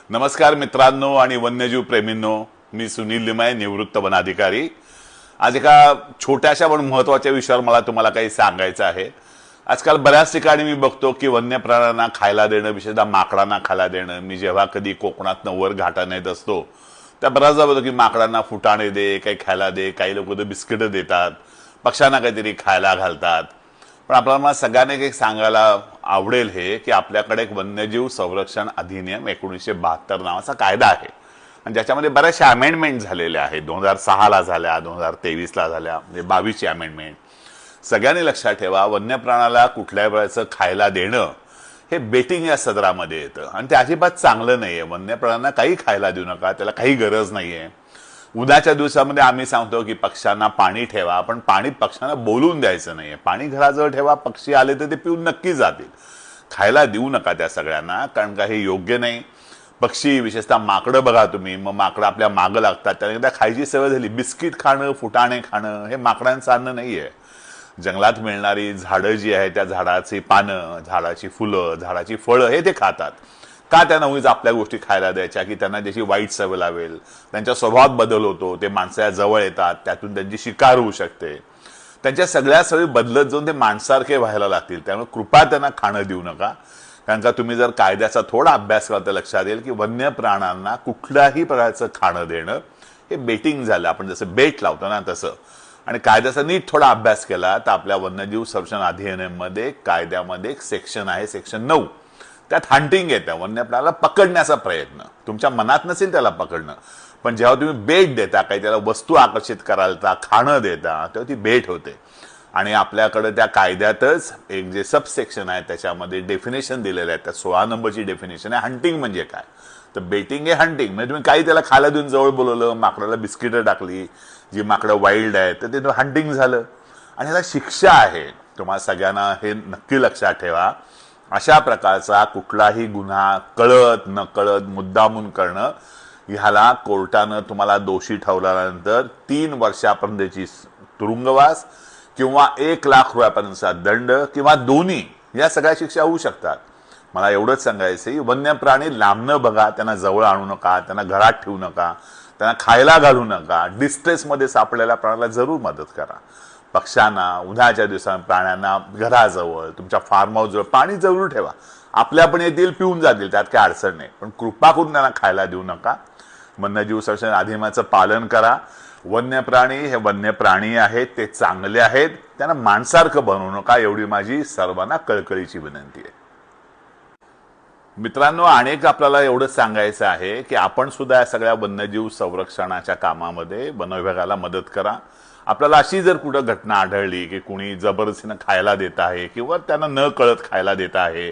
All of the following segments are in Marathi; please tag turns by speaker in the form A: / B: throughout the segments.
A: नमस्कार मित्रांनो आणि वन्यजीव प्रेमींनो, मी सुनील लिमाय, निवृत्त वनाधिकारी। आज एका छोट्याशा पण महत्त्वाच्या विषयावर मला तुम्हाला काही सांगायचं आहे। आजकाल बऱ्याच ठिकाणी मी बघतो की वन्य प्राण्यांना खायला देणं, विशेषतः माकडांना खायला देणं। मी जेव्हा कधी कोकणातनं वर घाटाने येत असतो त्या बऱ्याचदा बघतो की माकडांना फुटाणे दे, काही खायला दे, काही लोक तर बिस्किट देतात, पक्ष्यांना काहीतरी खायला घालतात। पण आपल्याला सगळ्यांना एक सांगायला आवडेल हे की आपल्याकडे एक वन्यजीव संरक्षण अधिनियम 1972 नावाचा कायदा आहे आणि ज्याच्यामध्ये बऱ्याचशा अमेंडमेंट झालेल्या आहेत। 2006 ला झाल्या, 2023 ला झाल्या, म्हणजे 22ची अमेंडमेंट। सगळ्यांनी लक्षात ठेवा, वन्य प्राण्याला कुठल्याही प्रकारचं खायला देणं हे बेटिंग या सदरामध्ये येतं आणि ते अजिबात चांगलं नाहीये। वन्य प्राण्यांना काही खायला देऊ नका, त्याला काही गरज नाहीये। उद्याच्या दिवसामध्ये आम्ही सांगतो की पक्ष्यांना पाणी ठेवा, पण पाणी पक्ष्यांना बोलून द्यायचं नाहीये। पाणी घराजवळ ठेवा, पक्षी आले तर ते पिऊन नक्की जातील। खायला देऊ नका त्या सगळ्यांना, कारण का हे योग्य नाही। पक्षी, विशेषतः माकडं बघा तुम्ही, मग माकडं आपल्या मागं लागतात, त्यांना एकदा खायची सवय झाली, बिस्किट खाणं, फुटाणे खाणं हे माकडांचं अन्न नाहीये। जंगलात मिळणारी झाडं जी आहे, त्या झाडाची पानं, झाडाची फुलं, झाडाची फळं हे ते खातात। का त्यांना उगीच आपल्या गोष्टी खायला द्यायच्या की त्यांना त्याची वाईट सवय लावेल, त्यांच्या स्वभावात बदल होतो, ते माणसाच्या जवळ येतात, त्यातून त्यांची शिकार होऊ शकते, त्यांच्या सगळ्या सवयी बदलत जाऊन ते माणसारखे व्हायला लागतील। त्यामुळे कृपया त्यांना खाणं देऊ नका, कारण का तुम्ही जर कायद्याचा थोडा अभ्यास केला तर लक्षात येईल की वन्य प्राण्यांना कुठल्याही प्रकारचं खाणं देणं हे बेटिंग झालं, आपण जसं बेट लावतो ना तसं। आणि कायद्याचा नीट थोडा अभ्यास केला तर आपल्या वन्यजीव संरक्षण अधिनियमामध्ये कायद्यामध्ये एक सेक्शन आहे, सेक्शन 9, त्यात हंटिंग येतं, वन्य प्राण्याला पकडण्याचा प्रयत्न। तुमच्या मनात नसेल त्याला पकडणं, पण जेव्हा तुम्ही बेट देता, काही त्याला वस्तू आकर्षित करायला खाणं देता, तेव्हा ती बेट होते। आणि आपल्याकडे त्या कायद्यातच एक जे सब सेक्शन आहे त्याच्यामध्ये डेफिनेशन दिलेलं आहे, त्या 16 नंबरची डेफिनेशन आहे हंटिंग म्हणजे काय। तर बेटिंग हे हंटिंग, म्हणजे तुम्ही काही त्याला खायला देऊन जवळ बोलवलं, माकडाला बिस्किटं टाकली, जी माकडं वाईल्ड आहेत तर ते हंटिंग झालं आणि ह्याला शिक्षा आहे। तुम्हाला सगळ्यांना हे नक्की लक्षात ठेवा, अशा प्रकारचा कुठलाही गुन्हा कळत नकळत मुद्दामून करणं, ह्याला कोर्टानं तुम्हाला दोषी ठरवल्यानंतर 3 वर्षापर्यंतची तुरुंगवास किंवा 1 लाख रुपयापर्यंतचा दंड किंवा दोन्ही या सगळ्या शिक्षा होऊ शकतात। मला एवढंच सांगायचं, वन्य प्राणी लांब न बघा, त्यांना जवळ आणू नका, त्यांना घरात ठेवू नका, त्यांना खायला घालू नका। डिस्ट्रेसमध्ये सापडलेल्या प्राण्याला जरूर मदत करा। पक्ष्यांना, उन्हाळ्याच्या दिवसात प्राण्यांना घराजवळ, तुमच्या फार्म हाऊस जवळ पाणी जरूर ठेवा। आपल्या पण येतील, पिऊन जातील, त्यात काही अडचण नाही, पण कृपा करून त्यांना खायला देऊ नका। वन्यजीव संरक्षण अधिनियमाचं पालन करा। वन्य प्राणी हे वन्य प्राणी आहेत, ते चांगले आहेत, त्यांना माणसारखं बनवू नका, एवढी माझी सर्वांना कळकळीची विनंती आहे। मित्रांनो, अनेक आपल्याला एवढंच सांगायचं आहे की आपण सुद्धा या सगळ्या वन्यजीव संरक्षणाच्या कामामध्ये वन विभागाला मदत करा। आपल्याला अशी जर कुठं घटना आढळली की कुणी जबरदस्तीनं खायला देत आहे किंवा त्यांना न कळत खायला देत आहे,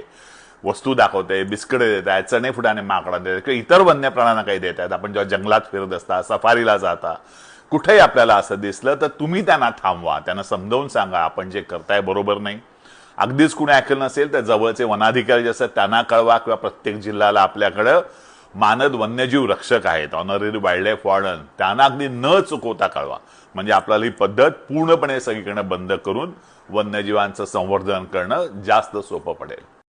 A: वस्तू दाखवते, बिस्किट देत आहे, चणे फुटाणे माकडा देत किंवा इतर वन्य प्राण्यांना काही देत आहेत, आपण जेव्हा जंगलात फिरत असता, सफारीला जाता, कुठेही आपल्याला असं दिसलं तर तुम्ही त्यांना थांबवा, त्यांना समजावून सांगा आपण जे करताय बरोबर नाही। अगदीच कुणी ऐकलं नसेल तर जवळचे वनाधिकारी जे असतात त्यांना कळवा, किंवा प्रत्येक जिल्ह्याला आपल्याकडं मानद वन्यजीव रक्षक आहेत, ऑनररी वाईल्ड लाईफ वॉर्डन, त्यांना अगदी न चुकवता कळवा। म्हणजे आपल्याला ही पद्धत पूर्णपणे सगळीकडे बंद करून वन्यजीवांचं संवर्धन करणं जास्त सोपं पडेल।